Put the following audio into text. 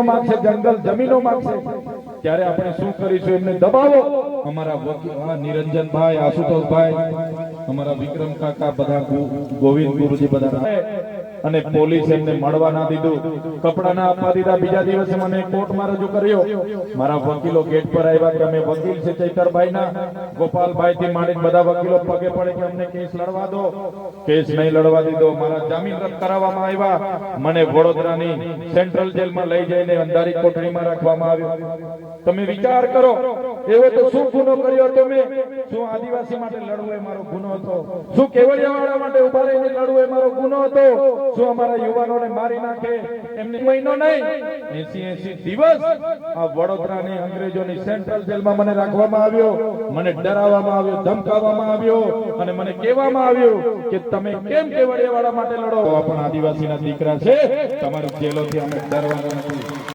માંગશે, જંગલ જમીનો માંગશે, ત્યારે આપણે શું કરીશું? એમને દબાવો. અમારા વકીલ નિરંજનભાઈ, આશુતોષભાઈ, અમારા વિક્રમ કાકા, બધા ગોવિંદ ગુરુજી બધા, અને પોલીસ એમને મળવા ના દીધું, કપડા ના આપવા દીધા. બીજા દિવસે મને કોર્ટમાં રજૂ કર્યો. મારા વકીલો ગેટ પર આવ્યા કે અમે વકીલ છે ચૈતરભાઈ ના, ગોપાલભાઈ થી માંડીને બધા વકીલો પગે પડે કે અમને કેસ લડવા દો. કેસ નહીં લડવા દીધો. મારા જામીન રદ કરાવવામાં આવ્યા. મને વડોદરાની સેન્ટ્રલ જેલમાં લઈ જઈને અંધારી કોઠડીમાં રાખવામાં આવ્યો. તમે વિચાર કરો, એવો તો શું ગુનો કર્યો તમે? શું આદિવાસી માટે લડવું એ મારો ગુનો હતો? શું કેવડિયાવાળા માટે ઉભા રહીને લડવું એ મારો ગુનો હતો? શું અમારા યુવાનોને મારી નાખે એમની મહિનો નહીં 80 દિવસ આ વડોદરાની અંગ્રેજોની સેન્ટ્રલ જેલમાં મને રાખવામાં આવ્યો. મને ડરાવવામાં આવ્યો, ધમકાવવામાં આવ્યો, અને મને કહેવામાં આવ્યું કે તમે કેમ કેવડિયાવાળા માટે લડો? પણ આદિવાસીના દીકરા છે, તમારી જેલોથી અમે ડરવાના નથી.